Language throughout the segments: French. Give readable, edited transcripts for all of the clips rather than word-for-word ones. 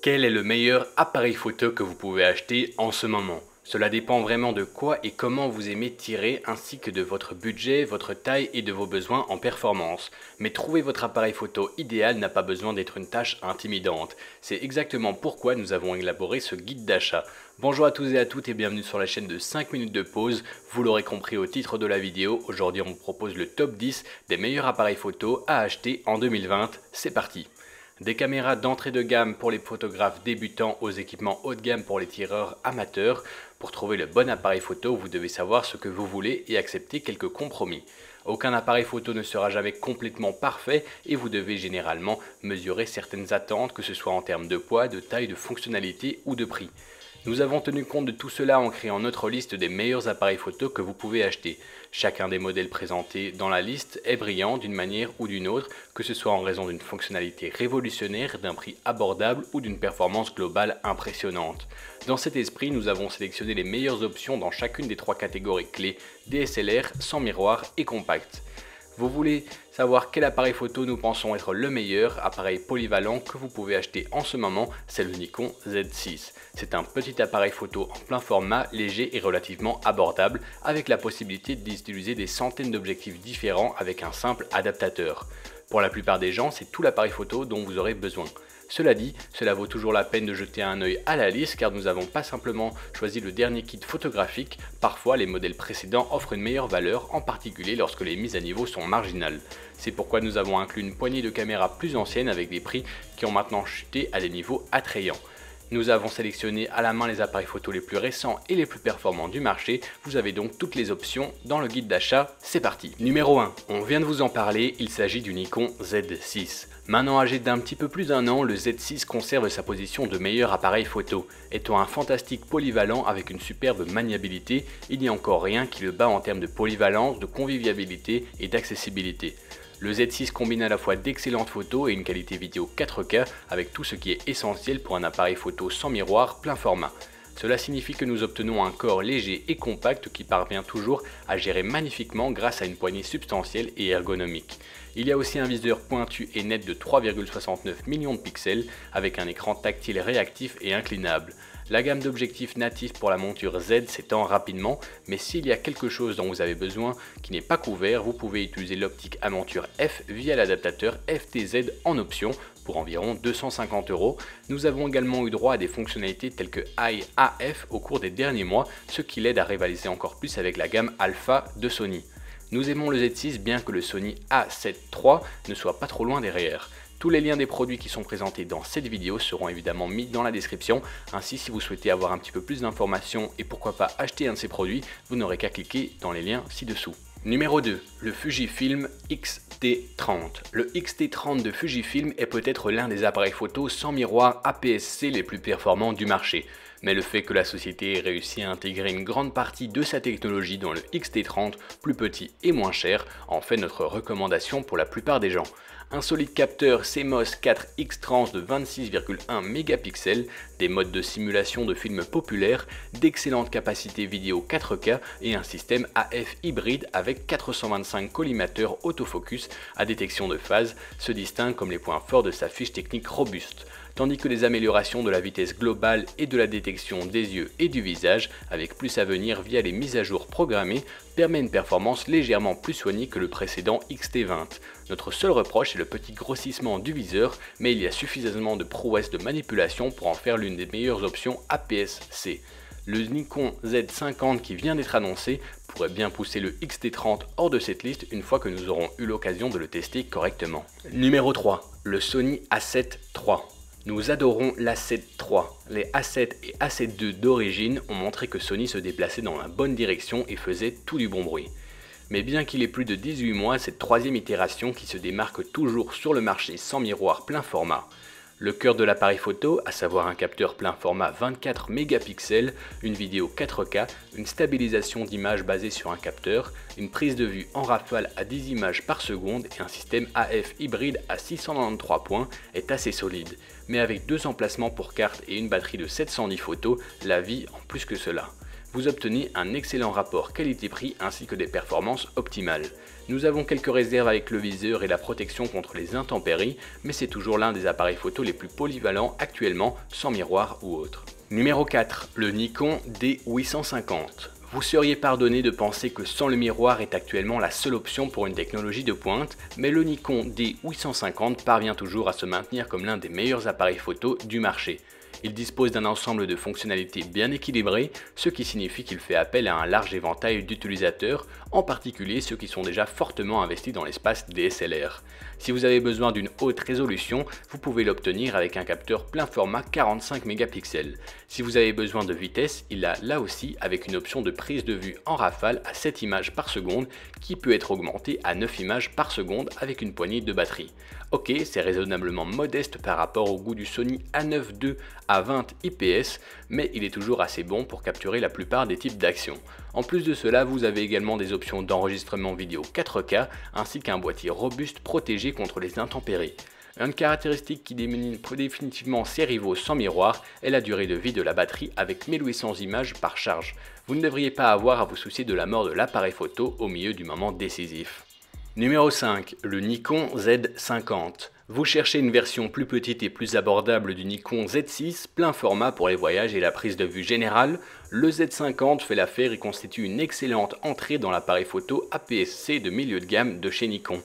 Quel est le meilleur appareil photo que vous pouvez acheter en ce moment? Cela dépend vraiment de quoi et comment vous aimez tirer ainsi que de votre budget, votre taille et de vos besoins en performance. Mais trouver votre appareil photo idéal n'a pas besoin d'être une tâche intimidante. C'est exactement pourquoi nous avons élaboré ce guide d'achat. Bonjour à tous et à toutes et bienvenue sur la chaîne de 5 minutes de pause. Vous l'aurez compris au titre de la vidéo, aujourd'hui on vous propose le top 10 des meilleurs appareils photo à acheter en 2020. C'est parti! Des caméras d'entrée de gamme pour les photographes débutants aux équipements haut de gamme pour les tireurs amateurs. Pour trouver le bon appareil photo, vous devez savoir ce que vous voulez et accepter quelques compromis. Aucun appareil photo ne sera jamais complètement parfait et vous devez généralement mesurer certaines attentes, que ce soit en termes de poids, de taille, de fonctionnalité ou de prix. Nous avons tenu compte de tout cela en créant notre liste des meilleurs appareils photo que vous pouvez acheter. Chacun des modèles présentés dans la liste est brillant d'une manière ou d'une autre, que ce soit en raison d'une fonctionnalité révolutionnaire, d'un prix abordable ou d'une performance globale impressionnante. Dans cet esprit, nous avons sélectionné les meilleures options dans chacune des trois catégories clés, DSLR, sans miroir et compact. Vous voulez savoir quel appareil photo nous pensons être le meilleur appareil polyvalent que vous pouvez acheter en ce moment? C'est le Nikon Z6. C'est un petit appareil photo en plein format, léger et relativement abordable, avec la possibilité d'utiliser des centaines d'objectifs différents avec un simple adaptateur. Pour la plupart des gens, c'est tout l'appareil photo dont vous aurez besoin. Cela dit, cela vaut toujours la peine de jeter un œil à la liste car nous n'avons pas simplement choisi le dernier kit photographique, parfois les modèles précédents offrent une meilleure valeur, en particulier lorsque les mises à niveau sont marginales. C'est pourquoi nous avons inclus une poignée de caméras plus anciennes avec des prix qui ont maintenant chuté à des niveaux attrayants. Nous avons sélectionné à la main les appareils photo les plus récents et les plus performants du marché. Vous avez donc toutes les options dans le guide d'achat. C'est parti. Numéro 1. On vient de vous en parler, il s'agit du Nikon Z6. Maintenant âgé d'un petit peu plus d'un an, le Z6 conserve sa position de meilleur appareil photo. Étant un fantastique polyvalent avec une superbe maniabilité, il n'y a encore rien qui le bat en termes de polyvalence, de convivialité et d'accessibilité. Le Z6 combine à la fois d'excellentes photos et une qualité vidéo 4K avec tout ce qui est essentiel pour un appareil photo sans miroir plein format. Cela signifie que nous obtenons un corps léger et compact qui parvient toujours à gérer magnifiquement grâce à une poignée substantielle et ergonomique. Il y a aussi un viseur pointu et net de 3,69 millions de pixels avec un écran tactile réactif et inclinable. La gamme d'objectifs natifs pour la monture Z s'étend rapidement, mais s'il y a quelque chose dont vous avez besoin qui n'est pas couvert, vous pouvez utiliser l'optique à monture F via l'adaptateur FTZ en option pour environ 250 €. Nous avons également eu droit à des fonctionnalités telles que Eye AF au cours des derniers mois, ce qui l'aide à rivaliser encore plus avec la gamme Alpha de Sony. Nous aimons le Z6 bien que le Sony A7 III ne soit pas trop loin derrière. Tous les liens des produits qui sont présentés dans cette vidéo seront évidemment mis dans la description. Ainsi, si vous souhaitez avoir un petit peu plus d'informations et pourquoi pas acheter un de ces produits, vous n'aurez qu'à cliquer dans les liens ci-dessous. Numéro 2. Le Fujifilm X-T30. Le X-T30 de Fujifilm est peut-être l'un des appareils photo sans miroir APS-C les plus performants du marché. Mais le fait que la société ait réussi à intégrer une grande partie de sa technologie dans le X-T30, plus petit et moins cher, en fait notre recommandation pour la plupart des gens. Un solide capteur CMOS 4X Trans de 26,1 mégapixels, des modes de simulation de films populaires, d'excellentes capacités vidéo 4K et un système AF hybride avec 425 collimateurs autofocus à détection de phase se distinguent comme les points forts de sa fiche technique robuste. Tandis que les améliorations de la vitesse globale et de la détection des yeux et du visage, avec plus à venir via les mises à jour programmées, permet une performance légèrement plus soignée que le précédent XT20. Notre seul reproche est le petit grossissement du viseur, mais il y a suffisamment de prouesses de manipulation pour en faire l'une des meilleures options APS-C. Le Nikon Z50 qui vient d'être annoncé pourrait bien pousser le X-T30 hors de cette liste une fois que nous aurons eu l'occasion de le tester correctement. Numéro 3. Le Sony A7 III. Nous adorons l'A7 III. Les A7 et A7 II d'origine ont montré que Sony se déplaçait dans la bonne direction et faisait tout du bon bruit. Mais bien qu'il ait plus de 18 mois, cette troisième itération qui se démarque toujours sur le marché sans miroir plein format. Le cœur de l'appareil photo, à savoir un capteur plein format 24 mégapixels, une vidéo 4K, une stabilisation d'image basée sur un capteur, une prise de vue en rafale à 10 images par seconde et un système AF hybride à 693 points est assez solide. Mais avec deux emplacements pour carte et une batterie de 710 photos, la vie en plus que cela. vous obtenez un excellent rapport qualité-prix ainsi que des performances optimales. Nous avons quelques réserves avec le viseur et la protection contre les intempéries, mais c'est toujours l'un des appareils photo les plus polyvalents actuellement, sans miroir ou autre. Numéro 4. Le Nikon D850. Vous seriez pardonné de penser que sans le miroir est actuellement la seule option pour une technologie de pointe, mais le Nikon D850 parvient toujours à se maintenir comme l'un des meilleurs appareils photo du marché. Il dispose d'un ensemble de fonctionnalités bien équilibrées, ce qui signifie qu'il fait appel à un large éventail d'utilisateurs, en particulier ceux qui sont déjà fortement investis dans l'espace DSLR. Si vous avez besoin d'une haute résolution, vous pouvez l'obtenir avec un capteur plein format 45 mégapixels. Si vous avez besoin de vitesse, il l'a là aussi avec une option de prise de vue en rafale à 7 images par seconde qui peut être augmentée à 9 images par seconde avec une poignée de batterie. Ok, c'est raisonnablement modeste par rapport au goût du Sony A9 II à 20 IPS, mais il est toujours assez bon pour capturer la plupart des types d'actions. En plus de cela, vous avez également des options d'enregistrement vidéo 4K ainsi qu'un boîtier robuste protégé contre les intempéries. Une caractéristique qui démine définitivement ses rivaux sans miroir est la durée de vie de la batterie avec 1800 images par charge. Vous ne devriez pas avoir à vous soucier de la mort de l'appareil photo au milieu du moment décisif. Numéro 5. Le Nikon Z50. Vous cherchez une version plus petite et plus abordable du Nikon Z6, plein format pour les voyages et la prise de vue générale, le Z50 fait l'affaire et constitue une excellente entrée dans l'appareil photo APS-C de milieu de gamme de chez Nikon.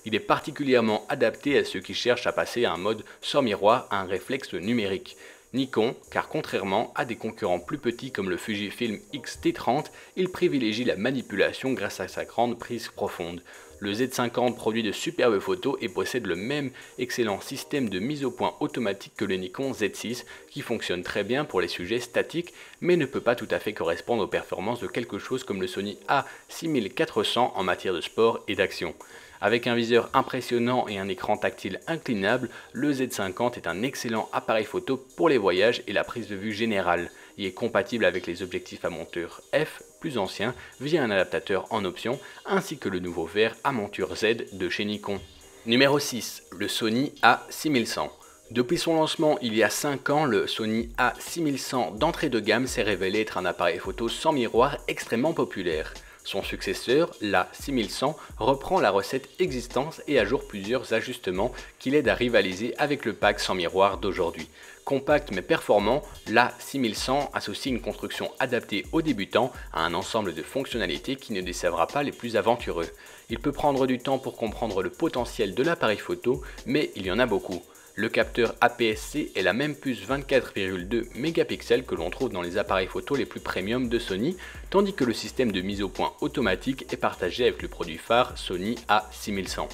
Il est particulièrement adapté à ceux qui cherchent à passer à un mode sans miroir à un réflexe numérique. Nikon, car contrairement à des concurrents plus petits comme le Fujifilm X-T30, il privilégie la manipulation grâce à sa grande prise profonde. Le Z50 produit de superbes photos et possède le même excellent système de mise au point automatique que le Nikon Z6 qui fonctionne très bien pour les sujets statiques mais ne peut pas tout à fait correspondre aux performances de quelque chose comme le Sony A6400 en matière de sport et d'action. Avec un viseur impressionnant et un écran tactile inclinable, le Z50 est un excellent appareil photo pour les voyages et la prise de vue générale. Il est compatible avec les objectifs à monture f plus anciens via un adaptateur en option, ainsi que le nouveau verre à monture Z de chez Nikon. Numéro 6. Le Sony A6100. Depuis son lancement il y a 5 ans, le Sony A6100 d'entrée de gamme s'est révélé être un appareil photo sans miroir extrêmement populaire. Son successeur, l'A6100, reprend la recette existante et ajoute plusieurs ajustements qui l'aident à rivaliser avec le pack sans miroir d'aujourd'hui. Compact mais performant, l'A6100 associe une construction adaptée aux débutants à un ensemble de fonctionnalités qui ne décevra pas les plus aventureux. Il peut prendre du temps pour comprendre le potentiel de l'appareil photo, mais il y en a beaucoup. Le capteur APS-C est la même puce 24,2 mégapixels que l'on trouve dans les appareils photo les plus premium de Sony, tandis que le système de mise au point automatique est partagé avec le produit phare Sony A6100.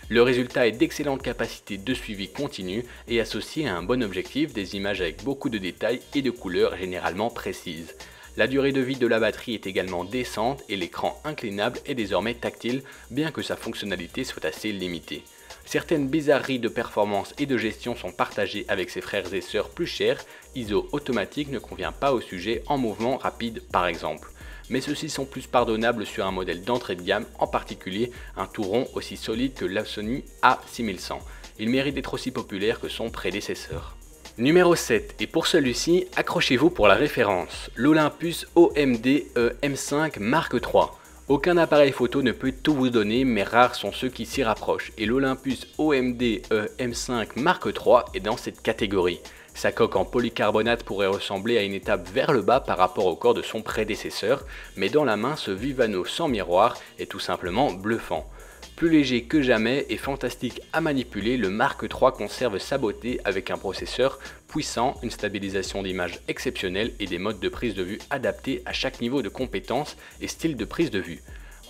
Le résultat est d'excellentes capacités de suivi continu et associé à un bon objectif, des images avec beaucoup de détails et de couleurs généralement précises. La durée de vie de la batterie est également décente et l'écran inclinable est désormais tactile, bien que sa fonctionnalité soit assez limitée. Certaines bizarreries de performance et de gestion sont partagées avec ses frères et sœurs plus chers, ISO automatique ne convient pas au sujet en mouvement rapide par exemple. Mais ceux-ci sont plus pardonnables sur un modèle d'entrée de gamme, en particulier un tout rond aussi solide que la Sony A6100. Il mérite d'être aussi populaire que son prédécesseur. Numéro 7, et pour celui-ci, accrochez-vous pour la référence, l'Olympus OMD M5 Mark III. Aucun appareil photo ne peut tout vous donner, mais rares sont ceux qui s'y rapprochent, et l'Olympus OMD M5 Mark III est dans cette catégorie. Sa coque en polycarbonate pourrait ressembler à une étape vers le bas par rapport au corps de son prédécesseur, mais dans la main, ce Vivano sans miroir est tout simplement bluffant. Plus léger que jamais et fantastique à manipuler, le Mark III conserve sa beauté avec un processeur puissant, une stabilisation d'image exceptionnelle et des modes de prise de vue adaptés à chaque niveau de compétence et style de prise de vue.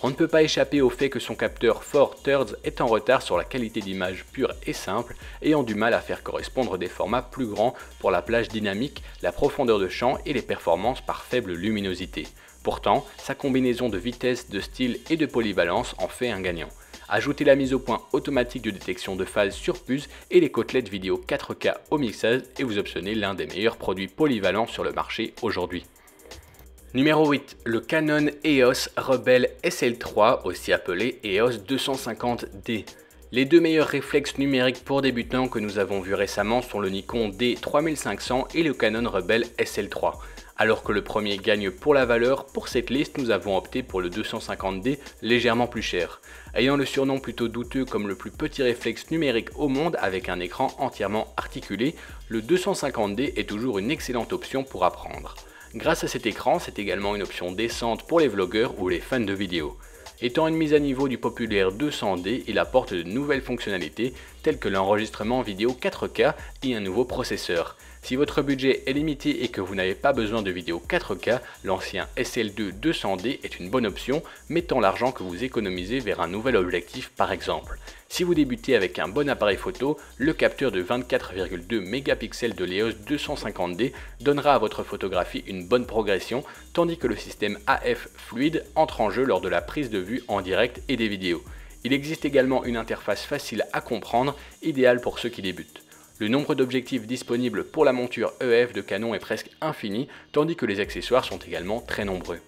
On ne peut pas échapper au fait que son capteur 4/3 est en retard sur la qualité d'image pure et simple, ayant du mal à faire correspondre des formats plus grands pour la plage dynamique, la profondeur de champ et les performances par faible luminosité. Pourtant, sa combinaison de vitesse, de style et de polyvalence en fait un gagnant. Ajoutez la mise au point automatique de détection de phase sur puce et les côtelettes vidéo 4K au mixage et vous obtenez l'un des meilleurs produits polyvalents sur le marché aujourd'hui. Numéro 8. Le Canon EOS Rebel SL3, aussi appelé EOS 250D. Les deux meilleurs réflexes numériques pour débutants que nous avons vus récemment sont le Nikon D3500 et le Canon Rebel SL3. Alors que le premier gagne pour la valeur, pour cette liste nous avons opté pour le 250D légèrement plus cher. Ayant le surnom plutôt douteux comme le plus petit réflexe numérique au monde avec un écran entièrement articulé, le 250D est toujours une excellente option pour apprendre. Grâce à cet écran, c'est également une option décente pour les vlogueurs ou les fans de vidéos. Étant une mise à niveau du populaire 200D, il apporte de nouvelles fonctionnalités telles que l'enregistrement vidéo 4K et un nouveau processeur. Si votre budget est limité et que vous n'avez pas besoin de vidéo 4K, l'ancien SL2 200D est une bonne option, mettant l'argent que vous économisez vers un nouvel objectif par exemple. Si vous débutez avec un bon appareil photo, le capteur de 24,2 mégapixels de l'EOS 250D donnera à votre photographie une bonne progression, tandis que le système AF Fluid entre en jeu lors de la prise de vue en direct et des vidéos. Il existe également une interface facile à comprendre, idéale pour ceux qui débutent. Le nombre d'objectifs disponibles pour la monture EF de Canon est presque infini, tandis que les accessoires sont également très nombreux.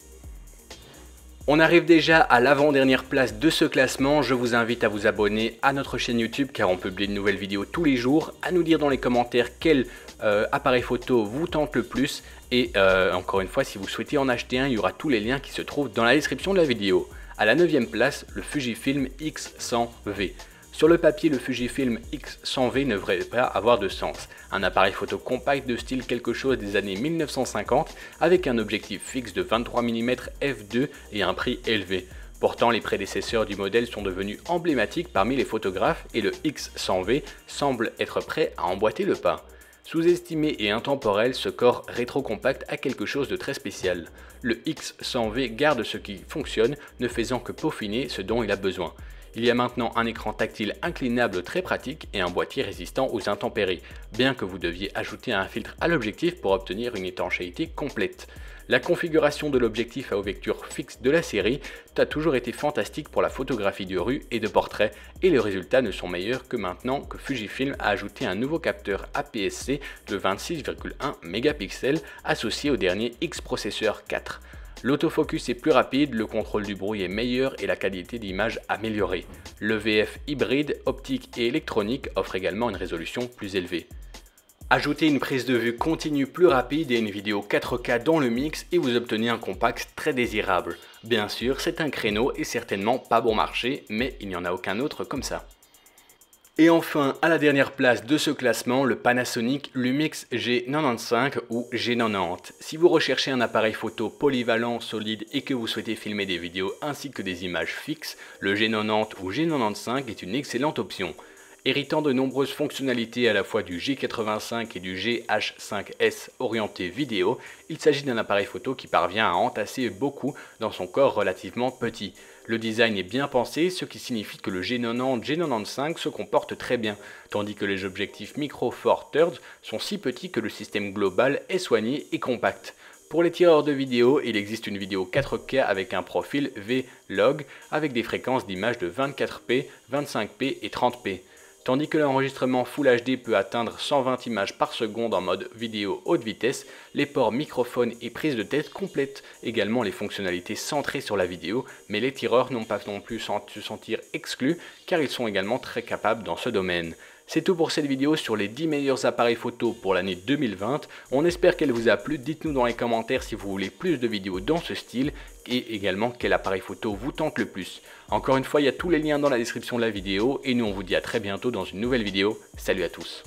On arrive déjà à l'avant-dernière place de ce classement, je vous invite à vous abonner à notre chaîne YouTube car on publie de nouvelles vidéos tous les jours, à nous dire dans les commentaires quel appareil photo vous tente le plus et encore une fois si vous souhaitez en acheter un, il y aura tous les liens qui se trouvent dans la description de la vidéo. À la 9e place, le Fujifilm X100V. Sur le papier, le Fujifilm X100V ne devrait pas avoir de sens. Un appareil photo compact de style quelque chose des années 1950 avec un objectif fixe de 23 mm f2 et un prix élevé. Pourtant, les prédécesseurs du modèle sont devenus emblématiques parmi les photographes et le X100V semble être prêt à emboîter le pas. Sous-estimé et intemporel, ce corps rétro-compact a quelque chose de très spécial. Le X100V garde ce qui fonctionne, ne faisant que peaufiner ce dont il a besoin. Il y a maintenant un écran tactile inclinable très pratique et un boîtier résistant aux intempéries, bien que vous deviez ajouter un filtre à l'objectif pour obtenir une étanchéité complète. La configuration de l'objectif à ouverture fixe de la série a toujours été fantastique pour la photographie de rue et de portrait, et les résultats ne sont meilleurs que maintenant que Fujifilm a ajouté un nouveau capteur APS-C de 26,1 mégapixels associé au dernier X processeur 4. L'autofocus est plus rapide, le contrôle du bruit est meilleur et la qualité d'image améliorée. Le VF hybride, optique et électronique offre également une résolution plus élevée. Ajoutez une prise de vue continue plus rapide et une vidéo 4K dans le mix et vous obtenez un compact très désirable. Bien sûr, c'est un créneau et certainement pas bon marché, mais il n'y en a aucun autre comme ça. Et enfin, à la dernière place de ce classement, le Panasonic Lumix G95 ou G90. Si vous recherchez un appareil photo polyvalent, solide et que vous souhaitez filmer des vidéos ainsi que des images fixes, le G90 ou G95 est une excellente option. Héritant de nombreuses fonctionnalités à la fois du G85 et du GH5S orienté vidéo, il s'agit d'un appareil photo qui parvient à entasser beaucoup dans son corps relativement petit. Le design est bien pensé, ce qui signifie que le G90 G95 se comporte très bien, tandis que les objectifs micro Four Thirds sont si petits que le système global est soigné et compact. Pour les tireurs de vidéo, il existe une vidéo 4K avec un profil V-Log avec des fréquences d'image de 24p, 25p et 30p. Tandis que l'enregistrement Full HD peut atteindre 120 images par seconde en mode vidéo haute vitesse, les ports microphone et prise de tête complètent également les fonctionnalités centrées sur la vidéo, mais les tireurs n'ont pas non plus se sentir exclus car ils sont également très capables dans ce domaine. C'est tout pour cette vidéo sur les 10 meilleurs appareils photo pour l'année 2020. On espère qu'elle vous a plu. Dites-nous dans les commentaires si vous voulez plus de vidéos dans ce style et également quel appareil photo vous tente le plus. Encore une fois, il y a tous les liens dans la description de la vidéo et nous on vous dit à très bientôt dans une nouvelle vidéo. Salut à tous.